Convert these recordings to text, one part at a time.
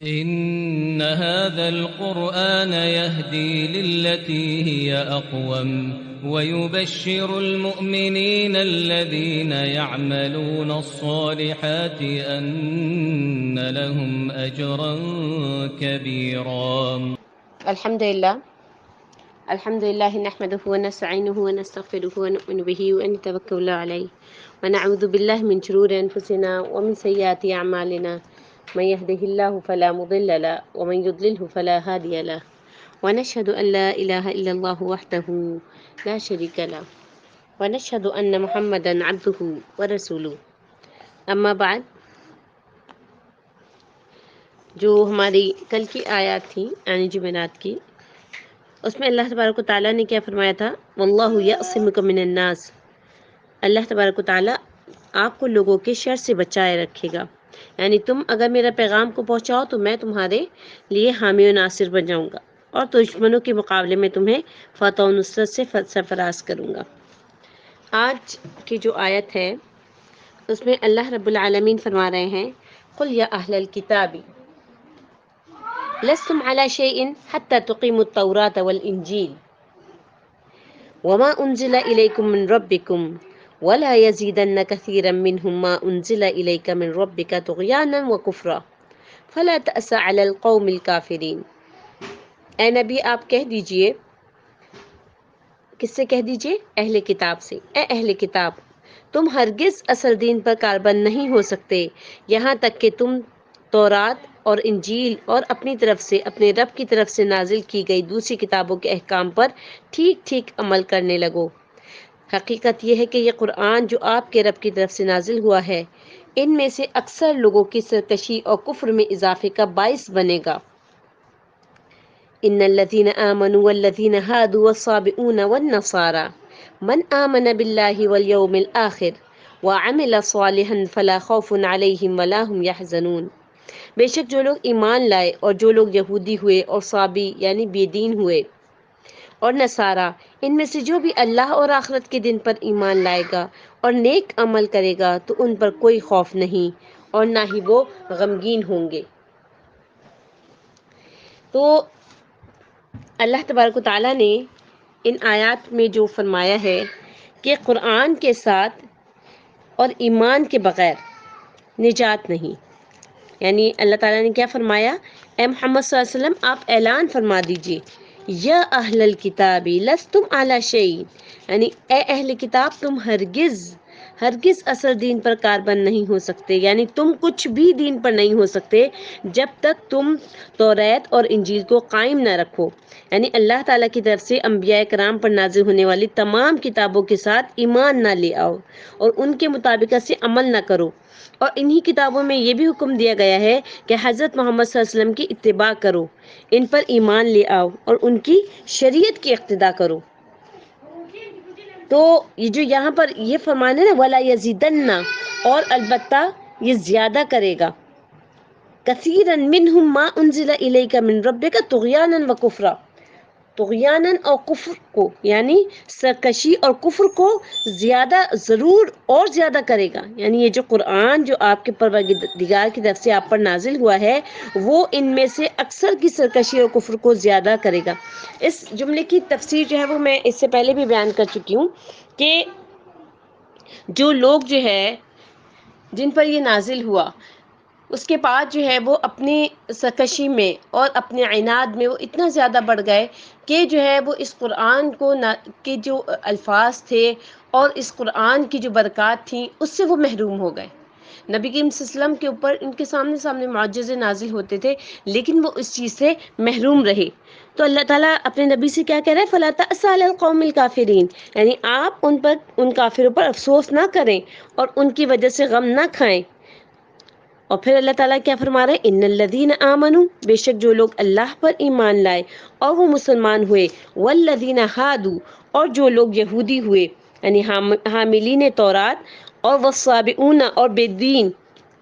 إن هذا القرآن يهدي للتي هي أقوم ويبشر المؤمنين الذين يعملون الصالحات أن لهم أجرا كبيرا. الحمد لله نحمده ونستعينه ونستغفره ونؤمن به ونتوكل عليه ونعوذ بالله من شرور أنفسنا ومن سيئات أعمالنا من يهده الله فلا مضل له ومن يضلله فلا هادي له ونشهد أن لا إله إلا الله وحده لا شريك له ونشهد أن محمدا عبده ورسوله. أما بعد، جو ہماری کل کی آیات تھی یعنی جمعرات کی، اس میں اللہ تبارک و تعالیٰ نے کیا فرمایا تھا؟ واللہ یعصمک من الناس. اللہ تبارک و تعالیٰ آپ کو لوگوں کے شر سے بچائے رکھے گا، یعنی تم اگر میرا پیغام کو پہنچاؤ تو میں تمہارے لیے حامی و ناصر بن جاؤں گا، اور دشمنوں کے مقابلے میں تمہیں فتح و نصرت سے سرفراز کروں گا. آج کی جو آیت ہے اس میں اللہ رب العالمین فرما رہے ہیں، قل یا اہل الکتاب لستم علی شیء حتی تقیموا التوراۃ والانجیل وما انزل الیکم من ربکم ولا یزیدن کثیرا منہم ما انزل الیک من ربک طغیانا وکفرا فلا تأس علی القوم الکافرین. اے نبی آپ کہہ دیجئے، کس سے کہہ دیجئے؟ اہل کتاب سے. اے اہل کتاب، تم ہرگز اصل دین پر کاربند نہیں ہو سکتے یہاں تک کہ تم تورات اور انجیل اور اپنی طرف سے اپنے رب کی طرف سے نازل کی گئی دوسری کتابوں کے احکام پر ٹھیک ٹھیک عمل کرنے لگو. حقیقت یہ ہے کہ یہ قرآن جو آپ کے رب کی طرف سے نازل ہوا ہے، ان میں سے اکثر لوگوں کی سرکشی اور کفر میں اضافے کا باعث بنے گا. ان الذین آمنوا والذین ہادوا والصابئون والنصارى من آمن باللہ والیوم الآخر وعمل صالحا فلا خوف علیہم ولا هم يحزنون. بے شک جو لوگ ایمان لائے اور جو لوگ یہودی ہوئے اور صابی یعنی بے دین ہوئے اور نصارہ، ان میں سے جو بھی اللہ اور آخرت کے دن پر ایمان لائے گا اور نیک عمل کرے گا تو ان پر کوئی خوف نہیں اور نہ ہی وہ غمگین ہوں گے. تو اللہ تبارک و تعالیٰ نے ان آیات میں جو فرمایا ہے کہ قرآن کے ساتھ اور ایمان کے بغیر نجات نہیں، یعنی اللہ تعالیٰ نے کیا فرمایا؟ اے محمد صلی اللہ علیہ وسلم آپ اعلان فرما دیجئے، یا اہل الکتاب لستم علی شیء، یعنی اے اہل کتاب تم ہرگز اصل دین پر کاربند نہیں ہو سکتے، یعنی تم کچھ بھی دین پر نہیں ہو سکتے جب تک تم توریت اور انجیل کو قائم نہ رکھو، یعنی اللہ تعالیٰ کی طرف سے انبیاء کرام پر نازل ہونے والی تمام کتابوں کے ساتھ ایمان نہ لے آؤ اور ان کے مطابق سے عمل نہ کرو. اور انہی کتابوں میں یہ بھی حکم دیا گیا ہے کہ حضرت محمد صلی اللہ علیہ وسلم کی اتباع کرو، ان پر ایمان لے آؤ اور ان کی شریعت کی اقتداء کرو. تو یہ جو یہاں پر یہ فرمانا ہے نا، ولا یزیدن، اور البتہ یہ زیادہ کرے گا، کثیرا منہم ما انزل الیک من ربک طغیانا وکفرا، طغیانا اور کفر کو یعنی سرکشی اور کفر کو زیادہ ضرور اور زیادہ کرے گا. یعنی یہ جو قرآن جو آپ کے پروردگار کی طرف سے آپ پر نازل ہوا ہے وہ ان میں سے اکثر کی سرکشی اور کفر کو زیادہ کرے گا. اس جملے کی تفسیر جو ہے وہ میں اس سے پہلے بھی بیان کر چکی ہوں کہ جو لوگ جو ہے جن پر یہ نازل ہوا اس کے بعد جو ہے وہ اپنی سرکشی میں اور اپنے عناد میں وہ اتنا زیادہ بڑھ گئے کہ جو ہے وہ اس قرآن کو کے جو الفاظ تھے اور اس قرآن کی جو برکات تھیں اس سے وہ محروم ہو گئے. نبی کریم صلی اللہ علیہ وسلم کے اوپر ان کے سامنے معجزے نازل ہوتے تھے لیکن وہ اس چیز سے محروم رہے. تو اللہ تعالیٰ اپنے نبی سے کیا کہہ رہا ہے؟ فَلَا تَأْسَ عَلَى الْقَوْمِ الْكَافِرِينَ، یعنی آپ ان کافروں پر افسوس نہ کریں اور ان کی وجہ سے غم نہ کھائیں. اور پھر اللہ تعالیٰ کیا فرما رہے ہیں؟ ان الذین آمنوا، بے شک جو لوگ اللہ پر ایمان لائے اور وہ مسلمان ہوئے، والذین ہادوا، اور جو لوگ یہودی ہوئے یعنی حاملین تورات، اور والصابئون، اور بے دین،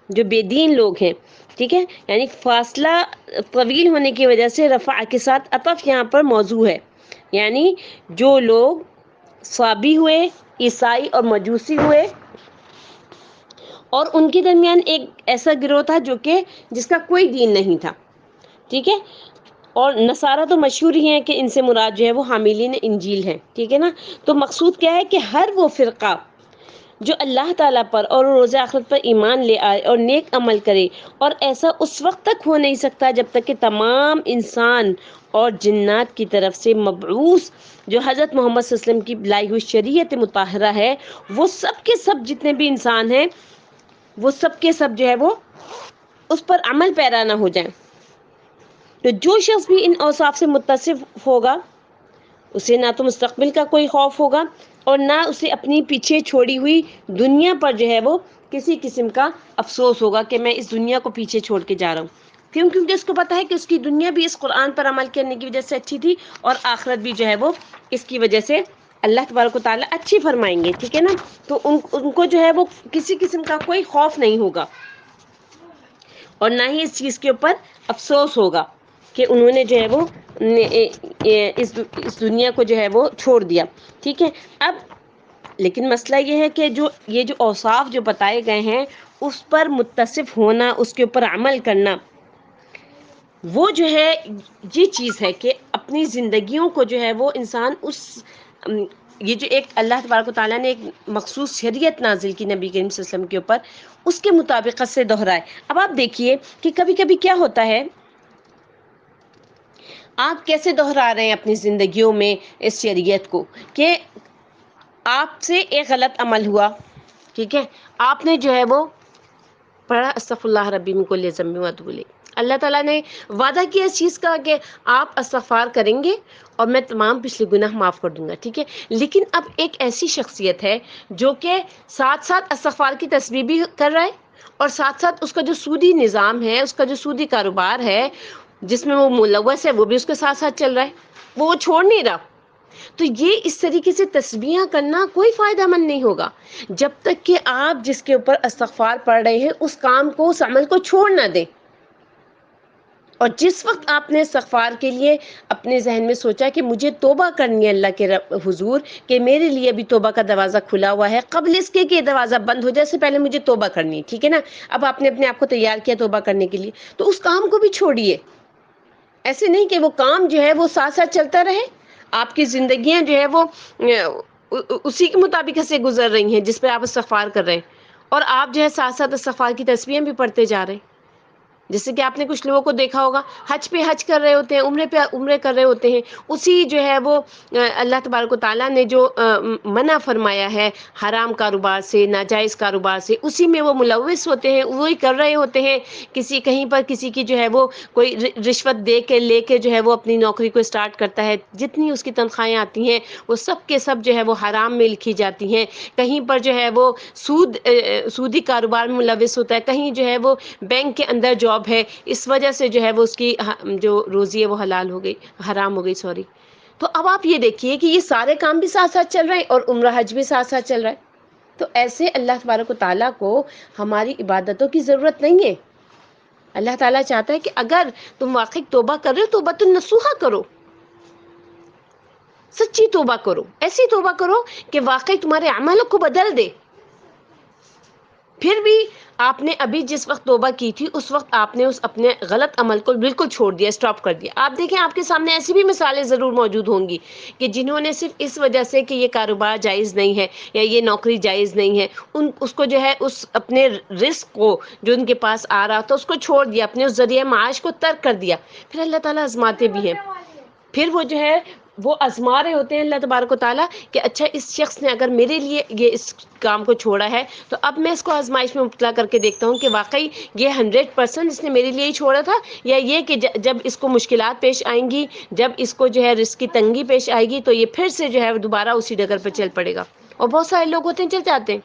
جو بے دین لوگ ہیں، ٹھیک ہے، یعنی فاصلہ طویل ہونے کی وجہ سے رفع کے ساتھ عطف یہاں پر موضوع ہے، یعنی جو لوگ صابی ہوئے، عیسائی اور مجوسی ہوئے، اور ان کے درمیان ایک ایسا گروہ تھا جو کہ جس کا کوئی دین نہیں تھا، ٹھیک ہے. اور نصارہ تو مشہور ہی ہیں کہ ان سے مراد جو ہے وہ حاملین انجیل ہیں. ٹھیک ہے نا. تو مقصود کیا ہے کہ ہر وہ فرقہ جو اللہ تعالیٰ پر اور روز آخرت پر ایمان لے آئے اور نیک عمل کرے، اور ایسا اس وقت تک ہو نہیں سکتا جب تک کہ تمام انسان اور جنات کی طرف سے مبعوث جو حضرت محمد صلی اللہ علیہ وسلم کی لائی ہوئی شریعت مطہرہ ہے، وہ سب کے سب جتنے بھی انسان ہیں وہ سب کے سب جو ہے وہ اس پر عمل پیرا نہ ہو جائیں. تو جو شخص بھی ان اوصاف سے متصف ہوگا اسے نہ تو مستقبل کا کوئی خوف ہوگا اور نہ اسے اپنی پیچھے چھوڑی ہوئی دنیا پر جو ہے وہ کسی قسم کا افسوس ہوگا کہ میں اس دنیا کو پیچھے چھوڑ کے جا رہا ہوں. کیوں؟ کیونکہ اس کو پتہ ہے کہ اس کی دنیا بھی اس قرآن پر عمل کرنے کی وجہ سے اچھی تھی اور آخرت بھی جو ہے وہ اس کی وجہ سے اللہ تبارک و تعالیٰ اچھی فرمائیں گے. ٹھیک ہے نا. تو ان کو جو ہے وہ کسی قسم کا کوئی خوف نہیں ہوگا اور نہ ہی اس چیز کے اوپر افسوس ہوگا کہ انہوں نے جو ہے وہ اس دنیا کو جو ہے وہ چھوڑ دیا. ٹھیک ہے. اب لیکن مسئلہ یہ ہے کہ یہ جو اوصاف جو بتائے گئے ہیں اس پر متصف ہونا، اس کے اوپر عمل کرنا، وہ جو ہے یہ چیز ہے کہ اپنی زندگیوں کو جو ہے وہ انسان یہ جو ایک اللہ تبارک و تعالیٰ نے ایک مخصوص شریعت نازل کی نبی کریم صلی اللہ علیہ وسلم کے اوپر، اس کے مطابقت سے دہرائے. اب آپ دیکھیے کہ کبھی کبھی کیا ہوتا ہے، آپ کیسے دہرا رہے ہیں اپنی زندگیوں میں اس شریعت کو کہ آپ سے ایک غلط عمل ہوا. ٹھیک ہے. آپ نے جو ہے وہ پڑھا استغفر اللہ ربی من کل ذنب واتوب الیہ، اللہ تعالیٰ نے وعدہ کیا اس چیز کا کہ آپ استغفار کریں گے اور میں تمام پچھلے گناہ معاف کر دوں گا. ٹھیک ہے. لیکن اب ایک ایسی شخصیت ہے جو کہ ساتھ ساتھ استغفار کی تسبیح بھی کر رہا ہے اور ساتھ ساتھ اس کا جو سودی نظام ہے، اس کا جو سودی کاروبار ہے جس میں وہ ملوث ہے، وہ بھی اس کے ساتھ ساتھ چل رہا ہے، وہ چھوڑ نہیں رہا. تو یہ اس طریقے سے تسبیحاں کرنا کوئی فائدہ مند نہیں ہوگا جب تک کہ آپ جس کے اوپر استغفار پڑھ رہے ہیں اس کام کو، اس عمل کو چھوڑ نہ دیں. اور جس وقت آپ نے استغفار کے لیے اپنے ذہن میں سوچا کہ مجھے توبہ کرنی ہے اللہ کے حضور، کہ میرے لیے بھی توبہ کا دروازہ کھلا ہوا ہے، قبل اس کے کہ یہ دروازہ بند ہو جائے سے پہلے مجھے توبہ کرنی ہے. ٹھیک ہے نا. اب آپ نے اپنے آپ کو تیار کیا توبہ کرنے کے لیے، تو اس کام کو بھی چھوڑیے. ایسے نہیں کہ وہ کام جو ہے وہ ساتھ ساتھ چلتا رہے، آپ کی زندگیاں جو ہے وہ اسی کے مطابق سے گزر رہی ہیں جس پہ آپ استغفار کر رہے ہیں، اور آپ جو ہے ساتھ ساتھ استغفار کی تسبیحیں بھی پڑھتے جا رہے ہیں. جیسے کہ آپ نے کچھ لوگوں کو دیکھا ہوگا حج پہ حج کر رہے ہوتے ہیں، عمرے پہ عمرے کر رہے ہوتے ہیں، اسی جو ہے وہ اللہ تبارک و تعالیٰ نے جو منع فرمایا ہے حرام کاروبار سے، ناجائز کاروبار سے، اسی میں وہ ملوث ہوتے ہیں، وہی کر رہے ہوتے ہیں. کسی کہیں پر کسی کی جو ہے وہ کوئی رشوت دے کے لے کے جو ہے وہ اپنی نوکری کو اسٹارٹ کرتا ہے، جتنی اس کی تنخواہیں آتی ہیں وہ سب کے سب جو ہے وہ حرام میں لکھی جاتی ہیں. کہیں پر جو ہے وہ سودی کاروبار میں ملوث ہوتا ہے، کہیں جو ہے وہ بینک کے اندر جاب ہے، اس وجہ سے جو ہے وہ اس کی جو روزی ہے وہ حلال ہو گئی، حرام ہو گئی سوری. تو اب آپ یہ دیکھیے کہ یہ سارے کام بھی ساتھ ساتھ چل رہے ہیں اور عمرہ حج بھی ساتھ ساتھ چل رہا ہے. تو ایسے اللہ تبارک و تعالیٰ کو ہماری عبادتوں کی ضرورت نہیں ہے. اللہ تعالیٰ چاہتا ہے کہ اگر تم واقعی توبہ کر رہے ہو توبۃ النصوحہ کرو، سچی توبہ کرو، ایسی توبہ کرو کہ واقعی تمہارے عملوں کو بدل دے. پھر بھی آپ نے ابھی جس وقت توبہ کی تھی اس وقت آپ نے اس اپنے غلط عمل کو بالکل چھوڑ دیا، اسٹاپ کر دیا. آپ دیکھیں آپ کے سامنے ایسی بھی مثالیں ضرور موجود ہوں گی کہ جنہوں نے صرف اس وجہ سے کہ یہ کاروبار جائز نہیں ہے یا یہ نوکری جائز نہیں ہے، اس کو جو ہے اس اپنے رزق کو جو ان کے پاس آ رہا تھا اس کو چھوڑ دیا، اپنے اس ذریعہ معاش کو ترک کر دیا. پھر اللہ تعالیٰ آزماتے بھی ہیں، پھر وہ جو ہے وہ آزما رہے ہوتے ہیں اللہ تبارک و تعالیٰ کہ اچھا اس شخص نے اگر میرے لیے یہ اس کام کو چھوڑا ہے تو اب میں اس کو آزمائش میں مبتلا کر کے دیکھتا ہوں کہ واقعی یہ 100% اس نے میرے لیے ہی چھوڑا تھا، یا یہ کہ جب اس کو مشکلات پیش آئیں گی، جب اس کو جو ہے رزق کی تنگی پیش آئے گی تو یہ پھر سے جو ہے دوبارہ اسی ڈگر پہ چل پڑے گا. اور بہت سارے لوگ ہوتے ہیں چل جاتے ہیں،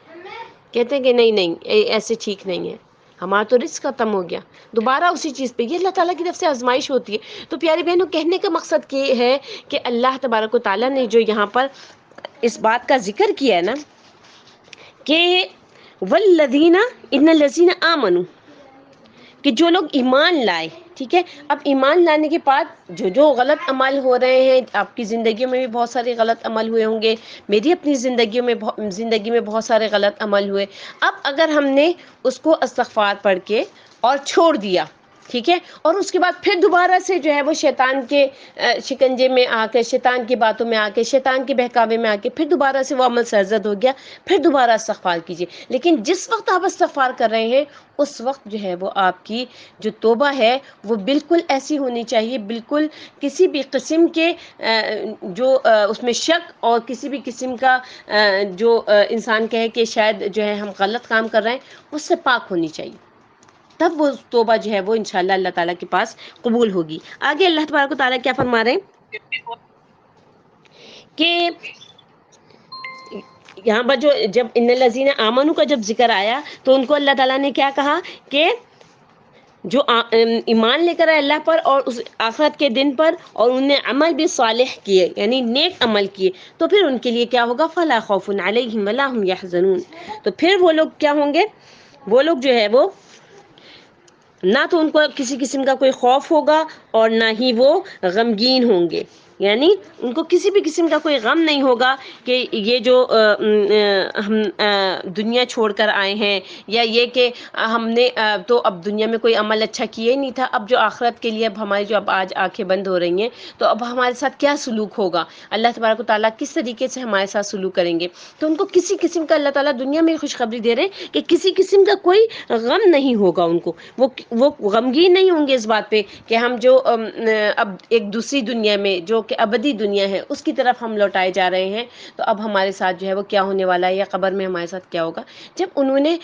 کہتے ہیں کہ نہیں ایسے ٹھیک نہیں ہے، ہمارا تو رزق ختم ہو گیا، دوبارہ اسی چیز پہ. یہ اللہ تعالیٰ کی طرف سے آزمائش ہوتی ہے. تو پیاری بہنوں کہنے کا مقصد یہ ہے کہ اللہ تبارک و تعالیٰ نے جو یہاں پر اس بات کا ذکر کیا ہے نا کہ والذین ان الذین آمنوا، کہ جو لوگ ایمان لائے. ٹھیک ہے. اب ایمان لانے کے بعد جو غلط عمل ہو رہے ہیں، آپ کی زندگیوں میں بھی بہت سارے غلط عمل ہوئے ہوں گے، میری اپنی زندگی میں بہت سارے غلط عمل ہوئے. اب اگر ہم نے اس کو استغفار پڑھ کے اور چھوڑ دیا ٹھیک ہے، اور اس کے بعد پھر دوبارہ سے جو ہے وہ شیطان کے شکنجے میں آ کے، شیطان کی باتوں میں آ کے، شیطان کے بہکاوے میں آ کے پھر دوبارہ سے وہ عمل سرزد ہو گیا، پھر دوبارہ استغفار کیجیے۔ لیکن جس وقت آپ استغفار کر رہے ہیں اس وقت جو ہے وہ آپ کی جو توبہ ہے وہ بالکل ایسی ہونی چاہیے، بالکل کسی بھی قسم کے جو اس میں شک اور کسی بھی قسم کا جو انسان کہے کہ شاید جو ہے ہم غلط کام کر رہے ہیں، اس سے پاک ہونی چاہیے، تب وہ توبہ جو ہے وہ انشاءاللہ اللہ تعالیٰ کے پاس قبول ہوگی۔ آگے اللہ تبارک و تعالیٰ کیا فرما رہے ہیں کہ یہاں پر جو جب ان الذین آمنو کا جب ذکر آیا تو ان کو اللہ تعالیٰ نے کیا کہا کہ جو ایمان لے کر آئے اللہ پر اور اس آخرت کے دن پر، اور انہوں نے عمل بھی صالح کیے یعنی نیک عمل کیے، تو پھر ان کے لیے کیا ہوگا، فلا خوف علیہم ولا هم یحزنون، تو پھر وہ لوگ کیا ہوں گے، وہ لوگ جو ہے وہ نہ تو ان کو کسی قسم کا کوئی خوف ہوگا اور نہ ہی وہ غمگین ہوں گے، یعنی ان کو کسی بھی قسم کا کوئی غم نہیں ہوگا کہ یہ جو ہم دنیا چھوڑ کر آئے ہیں، یا یہ کہ ہم نے تو اب دنیا میں کوئی عمل اچھا کیا ہی نہیں تھا، اب جو آخرت کے لیے اب ہماری جو اب آج آنکھیں بند ہو رہی ہیں تو اب ہمارے ساتھ کیا سلوک ہوگا، اللہ تبارک و تعالیٰ کس طریقے سے ہمارے ساتھ سلوک کریں گے، تو ان کو کسی قسم کا اللہ تعالیٰ دنیا میں خوشخبری دے رہے ہیں کہ کسی قسم کا کوئی غم نہیں ہوگا ان کو، وہ غمگین نہیں ہوں گے اس بات پہ کہ ہم جو اب ایک دوسری دنیا میں جو کہ ابدی دنیا ہے اس کی طرف ہم لوٹائے جا رہے ہیں، تو اب ہمارے ساتھ جو ہے وہ کیا ہونے والا ہے، یا قبر میں ہمارے ساتھ کیا ہوگا۔ جب انہوں نے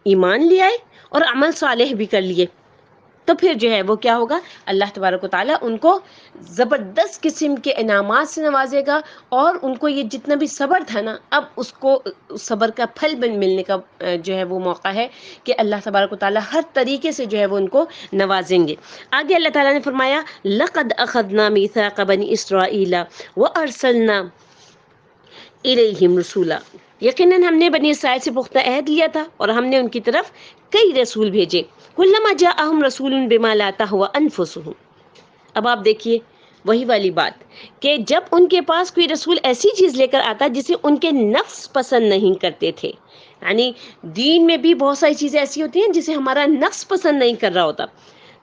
ایمان لیا ہے اور عمل صالح بھی کر لیے تو پھر جو ہے وہ کیا ہوگا، اللہ تبارک و تعالیٰ ان کو زبردست قسم کے انعامات سے نوازے گا، اور ان کو یہ جتنا بھی صبر تھا نا، اب اس کو صبر کا پھل ملنے کا جو ہے وہ موقع ہے کہ اللہ تبارک و تعالیٰ ہر طریقے سے جو ہے وہ ان کو نوازیں گے۔ آگے اللہ تعالیٰ نے فرمایا لَقَدْ أَخَذْنَا مِيثَاقَ بَنِي إِسْرَائِيلَ وَأَرْسَلْنَا إِلَيْهِمْ رُسُولًا، یقیناً ہم نے بنی اسرائیل سے پختہ عہد لیا تھا اور ہم نے ان کی طرف کئی رسول بھیجے، كُلَّمَا جَاءَهُمْ رَسُولٌ بِمَا لَا تَهْوَىٰ أَنفُسُهُمْ، اب آپ دیکھیے وہی والی بات کہ جب ان کے پاس کوئی رسول ایسی چیز لے کر آتا جسے ان کے نفس پسند نہیں کرتے تھے، یعنی دین میں بھی بہت ساری چیزیں ایسی ہوتی ہیں جسے ہمارا نفس پسند نہیں کر رہا ہوتا،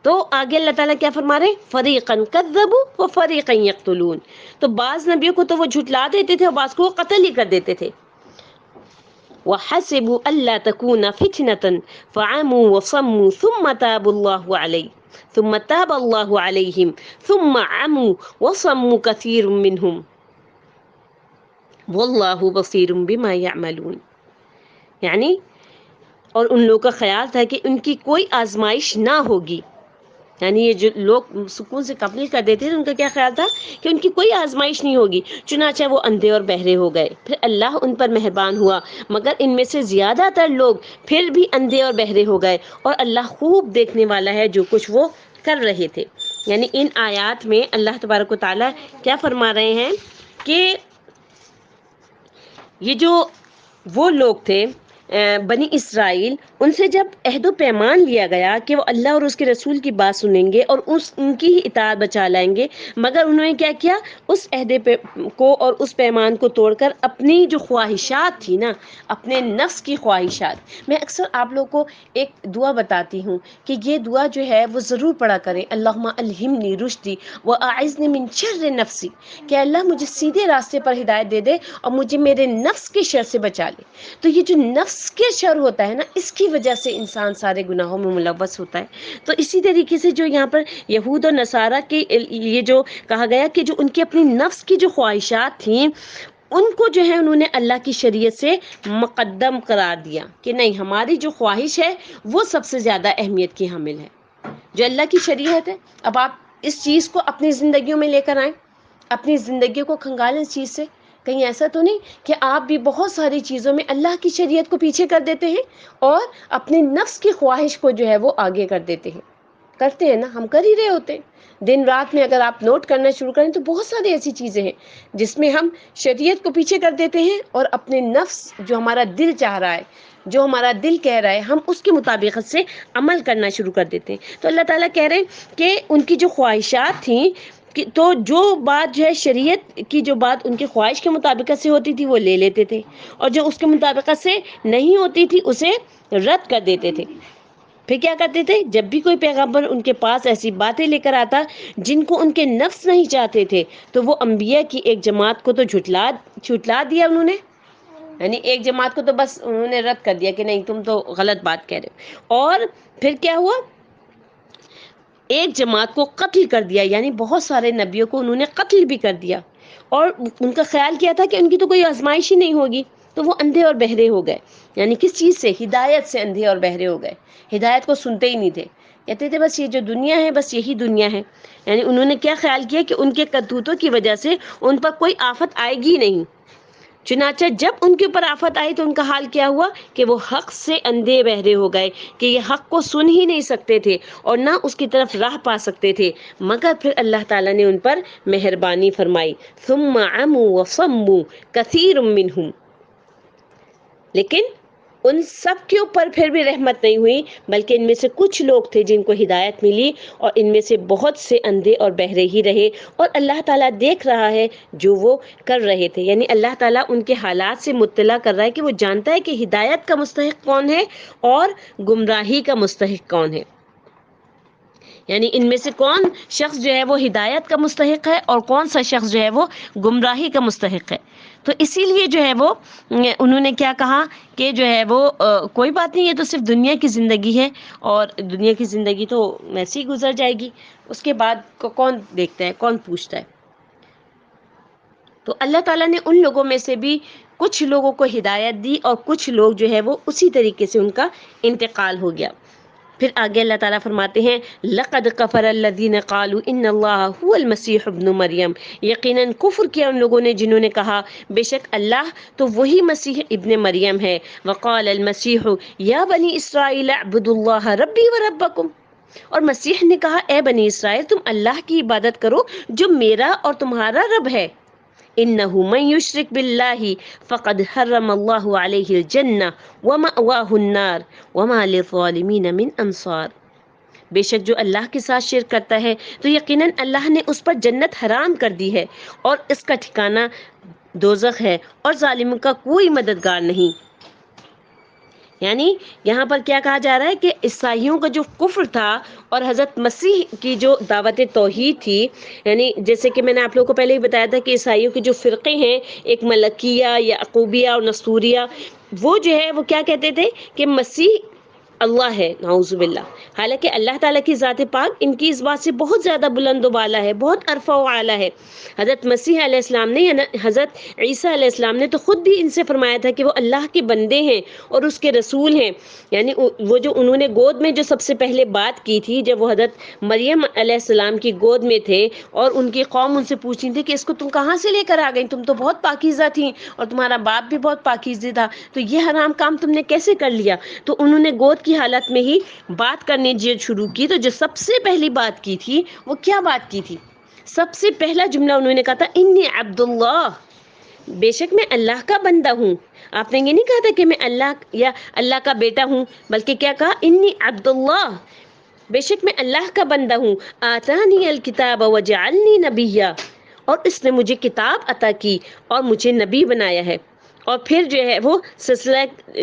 تو آگے اللہ تعالیٰ کیا فرما رہے ہیں، فَرِيقًا كَذَّبُوا وَفَرِيقًا يَقْتُلُونَ، تو بعض نبیوں کو تو وہ جھٹلا دیتے تھے اور بعض کو وہ قتل ہی کر دیتے تھے۔ وَحَسِبُوا أَلَّا تَكُونَ فِتْنَةً فَعَمُوا وَصَمُّوا ثُمَّ تَابَ اللَّهُ عَلَيْهِمْ ثُمَّ تَابَ اللَّهُ عَلَيْهِمْ ثُمَّ عَمُوا وَصَمُّوا كَثِيرٌ مِّنْهُمْ وَاللَّهُ بَصِيرٌ بِمَا يَعْمَلُونَ، یعنی اور ان لوگوں کا خیال تھا کہ ان کی کوئی آزمائش نہ ہوگی، یعنی یہ جو لوگ سکون سے قبول کر دیتے تھے ان کا کیا خیال تھا کہ ان کی کوئی آزمائش نہیں ہوگی، چنانچہ وہ اندھے اور بہرے ہو گئے، پھر اللہ ان پر مہربان ہوا، مگر ان میں سے زیادہ تر لوگ پھر بھی اندھے اور بہرے ہو گئے، اور اللہ خوب دیکھنے والا ہے جو کچھ وہ کر رہے تھے۔ یعنی ان آیات میں اللہ تبارک و تعالیٰ کیا فرما رہے ہیں کہ یہ جو وہ لوگ تھے بنی اسرائیل، ان سے جب عہد و پیمان لیا گیا کہ وہ اللہ اور اس کے رسول کی بات سنیں گے اور ان کی ہی اطاعت بچا لائیں گے، مگر انہوں نے کیا کیا، اس عہد کو اور اس پیمان کو توڑ کر اپنی جو خواہشات تھی نا، اپنے نفس کی خواہشات، میں اکثر آپ لوگوں کو ایک دعا بتاتی ہوں کہ یہ دعا جو ہے وہ ضرور پڑھا کریں، اللہم الہمنی رشدی واعذنی من شر نفسی، کہ اللہ مجھے سیدھے راستے پر ہدایت دے دے اور مجھے میرے نفس کے شر سے بچا لے۔ تو یہ جو نفس کے شر ہوتا ہے نا، اس کی وجہ سے انسان سارے گناہوں میں ملوث ہوتا ہے۔ تو اسی طریقے سے جو یہاں پر یہود اور نصارہ کے یہ جو کہا گیا کہ جو ان کی اپنی نفس کی جو خواہشات تھیں ان کو جو ہے انہوں نے اللہ کی شریعت سے مقدم قرار دیا کہ نہیں، ہماری جو خواہش ہے وہ سب سے زیادہ اہمیت کی حامل ہے، جو اللہ کی شریعت ہے۔ اب آپ اس چیز کو اپنی زندگیوں میں لے کر آئیں، اپنی زندگیوں کو کھنگالیں اس چیز سے، کہیں ایسا تو نہیں کہ آپ بھی بہت ساری چیزوں میں اللہ کی شریعت کو پیچھے کر دیتے ہیں اور اپنے نفس کی خواہش کو جو ہے وہ آگے کر دیتے ہیں۔ کرتے ہیں نا، ہم کر ہی رہے ہوتے ہیں دن رات میں، اگر آپ نوٹ کرنا شروع کریں تو بہت ساری ایسی چیزیں ہیں جس میں ہم شریعت کو پیچھے کر دیتے ہیں اور اپنے نفس جو ہمارا دل چاہ رہا ہے، جو ہمارا دل کہہ رہا ہے، ہم اس کے مطابق سے عمل کرنا شروع کر دیتے ہیں۔ تو اللہ تعالیٰ کہہ رہے ہیں کہ ان کی جو خواہشات تھیں، تو جو بات جو ہے شریعت کی جو بات ان کی خواہش کے مطابقت سے ہوتی تھی وہ لے لیتے تھے، اور جو اس کے مطابقت سے نہیں ہوتی تھی اسے رد کر دیتے تھے۔ پھر کیا کرتے تھے؟ جب بھی کوئی پیغمبر ان کے پاس ایسی باتیں لے کر آتا جن کو ان کے نفس نہیں چاہتے تھے تو وہ انبیاء کی ایک جماعت کو تو جھٹلا دیا انہوں نے، یعنی ایک جماعت کو تو بس انہوں نے رد کر دیا کہ نہیں تم تو غلط بات کہہ رہے ہو، اور پھر کیا ہوا؟ ایک جماعت کو قتل کر دیا، یعنی بہت سارے نبیوں کو انہوں نے قتل بھی کر دیا، اور ان کا خیال کیا تھا کہ ان کی تو کوئی آزمائش ہی نہیں ہوگی، تو وہ اندھے اور بہرے ہو گئے، یعنی کس چیز سے؟ ہدایت سے اندھے اور بہرے ہو گئے، ہدایت کو سنتے ہی نہیں تھے، کہتے تھے بس یہ جو دنیا ہے بس یہی دنیا ہے، یعنی انہوں نے کیا خیال کیا کہ ان کے کرتوتوں کی وجہ سے ان پر کوئی آفت آئے گی نہیں، چنانچہ جب ان کے اوپر آفت آئی تو ان کا حال کیا ہوا کہ وہ حق سے اندھے بہرے ہو گئے کہ یہ حق کو سن ہی نہیں سکتے تھے اور نہ اس کی طرف راہ پا سکتے تھے، مگر پھر اللہ تعالیٰ نے ان پر مہربانی فرمائی، ثم عموا وصموا کثیر منہم، لیکن ان سب کے اوپر پھر بھی رحمت نہیں ہوئی، بلکہ ان میں سے کچھ لوگ تھے جن کو ہدایت ملی اور ان میں سے بہت سے اندھے اور بہرے ہی رہے، اور اللہ تعالیٰ دیکھ رہا ہے جو وہ کر رہے تھے، یعنی اللہ تعالیٰ ان کے حالات سے مطلع کر رہا ہے کہ وہ جانتا ہے کہ ہدایت کا مستحق کون ہے اور گمراہی کا مستحق کون ہے، یعنی ان میں سے کون شخص جو ہے وہ ہدایت کا مستحق ہے اور کون سا شخص جو ہے وہ گمراہی کا مستحق ہے۔ تو اسی لیے جو ہے وہ انہوں نے کیا کہا کہ جو ہے وہ کوئی بات نہیں، یہ تو صرف دنیا کی زندگی ہے اور دنیا کی زندگی تو ویسے ہی گزر جائے گی، اس کے بعد کو کون دیکھتا ہے، کون پوچھتا ہے۔ تو اللہ تعالیٰ نے ان لوگوں میں سے بھی کچھ لوگوں کو ہدایت دی اور کچھ لوگ جو ہے وہ اسی طریقے سے ان کا انتقال ہو گیا۔ پھر آگے اللہ تعالیٰ فرماتے ہیں لَقَدْ كَفَرَ الَّذِينَ قَالُوا إِنَّ اللَّهَ هُوَ الْمَسِيحُ ابْنُ مریم، یقیناً کفر کیا ان لوگوں نے جنہوں نے کہا بے شک اللہ تو وہی مسیح ابن مریم ہے، وقال المسیح یا بنی اسرائیل اعبدوا اللہ ربی وربکم، اور مسیح نے کہا اے بنی اسرائیل تم اللہ کی عبادت کرو جو میرا اور تمہارا رب ہے، انہ من یشرک باللہ فقد حرم اللہ علیہ الجنہ ومأواہ النار وما للظالمین من انصار، بے شک جو اللہ کے ساتھ شرک کرتا ہے تو یقیناً اللہ نے اس پر جنت حرام کر دی ہے اور اس کا ٹھکانہ دوزخ ہے اور ظالموں کا کوئی مددگار نہیں۔ یعنی یہاں پر کیا کہا جا رہا ہے کہ عیسائیوں کا جو کفر تھا اور حضرت مسیح کی جو دعوت توحید تھی، یعنی جیسے کہ میں نے آپ لوگوں کو پہلے ہی بتایا تھا کہ عیسائیوں کے جو فرقے ہیں، ایک ملکیہ، یعقوبیہ اور نستوریہ، وہ جو ہے وہ کیا کہتے تھے کہ مسیح اللہ ہے، نعوذ باللہ، حالانکہ اللہ تعالیٰ کی ذات پاک ان کی اس بات سے بہت زیادہ بلند و بالا ہے، بہت عرفہ و اعلیٰ ہے۔ حضرت مسیح علیہ السلام نے یعنی حضرت عیسیٰ علیہ السلام نے تو خود بھی ان سے فرمایا تھا کہ وہ اللہ کے بندے ہیں اور اس کے رسول ہیں، یعنی وہ جو انہوں نے گود میں جو سب سے پہلے بات کی تھی جب وہ حضرت مریم علیہ السلام کی گود میں تھے اور ان کی قوم ان سے پوچھی تھی کہ اس کو تم کہاں سے لے کر آ گئی، تم تو بہت پاکیزہ تھیں اور تمہارا باپ بھی بہت پاکیزہ تھا، تو یہ حرام کام تم نے کیسے کر لیا؟ تو انہوں نے گود کی حالت میں ہی بات کرنے شروع کی، تو جو سب سے پہلی بات کی تھی وہ کیا بات کی تھی؟ سب سے پہلا جملہ انہوں نے کہا تھا انی عبداللہ، بے شک میں اللہ کا بندہ ہوں۔ آپ نے یہ نہیں کہا تھا کہ میں اللہ یا اللہ کا بیٹا ہوں، بلکہ کیا کہا؟ انی عبداللہ، بے شک میں اللہ کا بندہ ہوں، آتانی الکتاب وجعلنی نبیا، اور اس نے مجھے کتاب عطا کی اور مجھے نبی بنایا ہے۔ اور پھر جو ہے وہ سلسلہ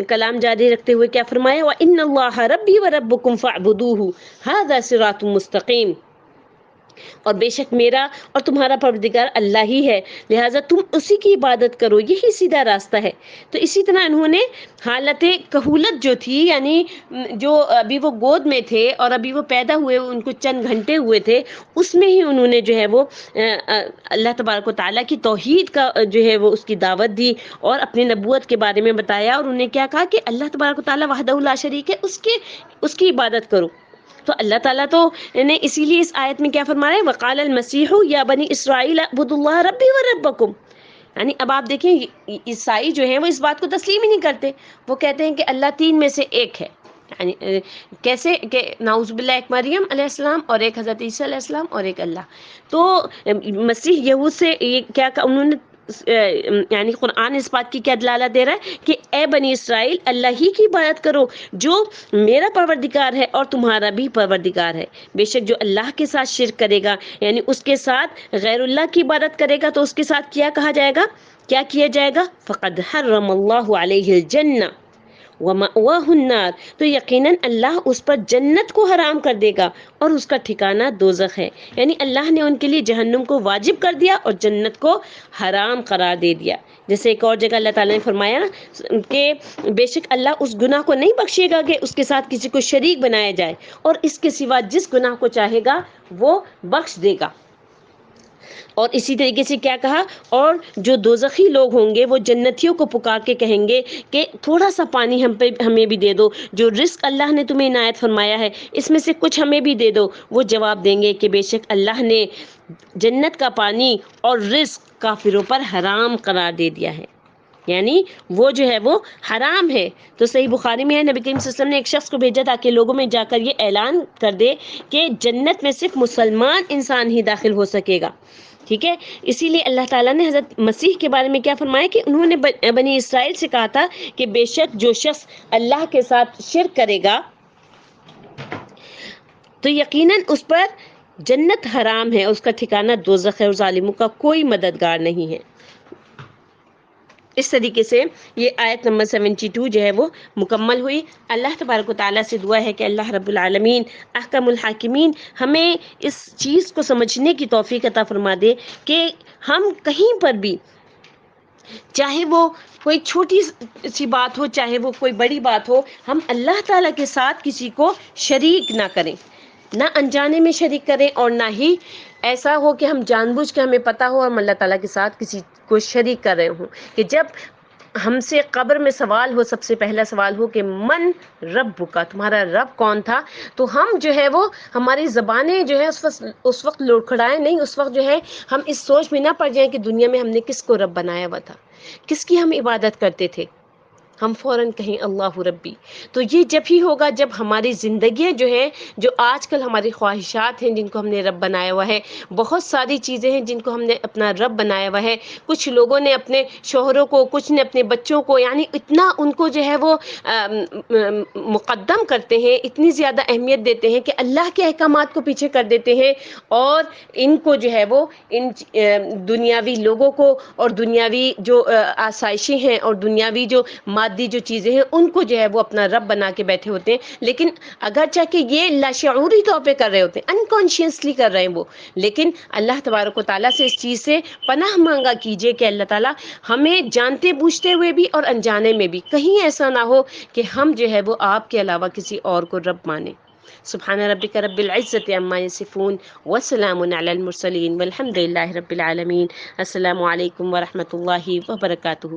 کلام جاری رکھتے ہوئے کیا فرمایا؟ وَإِنَّ اللَّهَ رَبِّي وَرَبُّكُمْ فَاعْبُدُوهُ هَذَا صِرَاطٌ مُسْتَقِيمٌ، اور بے شک میرا اور تمہارا پروردگار اللہ ہی ہے، لہٰذا تم اسی کی عبادت کرو، یہی سیدھا راستہ ہے۔ تو اسی طرح انہوں نے حالت کہولت جو تھی، یعنی جو ابھی وہ گود میں تھے اور ابھی وہ پیدا ہوئے ان کو چند گھنٹے ہوئے تھے، اس میں ہی انہوں نے جو ہے وہ اللہ تبارک و تعالیٰ کی توحید کا جو ہے وہ اس کی دعوت دی اور اپنی نبوت کے بارے میں بتایا، اور انہیں کیا کہا کہ اللہ تبارک و تعالیٰ وحدہ لا شریک ہے، اس کی عبادت کرو۔ تو اللہ تعالیٰ تو نے اسی لیے اس آیت میں کیا فرما رہے ہیں؟ وقال المسیح یا بنی اسرائیل اعبدوا اللہ ربی وربکم، یعنی اب آپ دیکھیں عیسائی جو ہیں وہ اس بات کو تسلیم ہی نہیں کرتے، وہ کہتے ہیں کہ اللہ تین میں سے ایک ہے، یعنی کیسے کہ نعوذ باللہ ایک مریم علیہ السلام اور ایک حضرت عیسیٰ علیہ السلام اور ایک اللہ۔ تو مسیح یہود سے کیا انہوں نے یعنی قرآن اس بات کی کیا دلالت دے رہا ہے کہ اے بنی اسرائیل اللہ ہی کی عبادت کرو جو میرا پروردگار ہے اور تمہارا بھی پروردگار ہے، بے شک جو اللہ کے ساتھ شرک کرے گا یعنی اس کے ساتھ غیر اللہ کی عبادت کرے گا تو اس کے ساتھ کیا کہا جائے گا، کیا کیا جائے گا؟ فقد حرم اللہ علیہ الجنہ، وَمَأْوَاهُ النَّارُ، تو یقیناً اللہ اس پر جنت کو حرام کر دے گا اور اس کا ٹھکانہ دوزخ ہے. یعنی اللہ نے ان کے لیے جہنم کو واجب کر دیا اور جنت کو حرام قرار دے دیا. جیسے ایک اور جگہ اللہ تعالیٰ نے فرمایا کہ بے شک اللہ اس گناہ کو نہیں بخشے گا کہ اس کے ساتھ کسی کو شریک بنایا جائے، اور اس کے سوا جس گناہ کو چاہے گا وہ بخش دے گا. اور اسی طریقے سے کیا کہا، اور جو دوزخی لوگ ہوں گے وہ جنتیوں کو پکار کے کہیں گے کہ تھوڑا سا پانی ہمیں بھی دے دو، جو رزق اللہ نے تمہیں عنایت فرمایا ہے اس میں سے کچھ ہمیں بھی دے دو. وہ جواب دیں گے کہ بے شک اللہ نے جنت کا پانی اور رزق کافروں پر حرام قرار دے دیا ہے، یعنی وہ جو ہے وہ حرام ہے. تو صحیح بخاری میں ہے، نبی کریم صلی اللہ علیہ وسلم نے ایک شخص کو بھیجا تاکہ لوگوں میں جا کر یہ اعلان کر دے کہ جنت میں صرف مسلمان انسان ہی داخل ہو سکے گا. ٹھیک ہے، اسی لیے اللہ تعالیٰ نے حضرت مسیح کے بارے میں کیا فرمایا کہ انہوں نے بنی اسرائیل سے کہا تھا کہ بے شک جو شخص اللہ کے ساتھ شرک کرے گا تو یقیناً اس پر جنت حرام ہے، اس کا ٹھکانہ دوزخ ہے اور ظالموں کا کوئی مددگار نہیں ہے. اس طریقے سے یہ آیت نمبر 72 جو ہے وہ مکمل ہوئی. اللہ تبارک و تعالیٰ سے دعا ہے کہ اللہ رب العالمین احکم الحاکمین ہمیں اس چیز کو سمجھنے کی توفیق عطا فرما دے کہ ہم کہیں پر بھی، چاہے وہ کوئی چھوٹی سی بات ہو چاہے وہ کوئی بڑی بات ہو، ہم اللہ تعالیٰ کے ساتھ کسی کو شریک نہ کریں، نہ انجانے میں شریک کریں، اور نہ ہی ایسا ہو کہ ہم جان بوجھ کے ہمیں پتہ ہو ہم اللہ تعالیٰ کے ساتھ کسی کو شریک کر رہے ہوں. کہ جب ہم سے قبر میں سوال ہو، سب سے پہلا سوال ہو کہ من رب کا، تمہارا رب کون تھا، تو ہم جو ہے وہ ہماری زبانیں جو ہے اس وقت لڑکھڑائیں نہیں، اس وقت جو ہے ہم اس سوچ میں نہ پڑ جائیں کہ دنیا میں ہم نے کس کو رب بنایا ہوا تھا، کس کی ہم عبادت کرتے تھے. ہم فوراً کہیں اللہ ربی. تو یہ جب ہی ہوگا جب ہماری زندگیاں جو ہے، جو آج کل ہماری خواہشات ہیں جن کو ہم نے رب بنایا ہوا ہے، بہت ساری چیزیں ہیں جن کو ہم نے اپنا رب بنایا ہوا ہے. کچھ لوگوں نے اپنے شوہروں کو، کچھ نے اپنے بچوں کو، یعنی اتنا ان کو جو ہے وہ مقدم کرتے ہیں، اتنی زیادہ اہمیت دیتے ہیں کہ اللہ کے احکامات کو پیچھے کر دیتے ہیں، اور ان کو جو ہے وہ ان دنیاوی لوگوں کو اور دنیاوی جو آسائشیں ہیں اور دنیاوی جو مادی جو چیزیں ہیں ان کو جو ہے وہ اپنا رب بنا کے بیٹھے ہوتے ہیں. لیکن اگرچہ کہ یہ لاشعوری طور پہ کر رہے ہوتے ہیں، انکانشیسلی کر رہے ہیں وہ، لیکن اللہ تبارک و تعالیٰ سے اس چیز سے پناہ مانگا کیجئے کہ اللہ تعالیٰ ہمیں جانتے بوجھتے ہوئے بھی اور انجانے میں بھی کہیں ایسا نہ ہو کہ ہم جو ہے وہ آپ کے علاوہ کسی اور کو رب مانیں. سبحان ربک رب العزت عما یصفون وسلام علی المرسلین والحمد للہ رب العالمین. السلام علیکم ورحمۃ اللہ وبرکاتہ.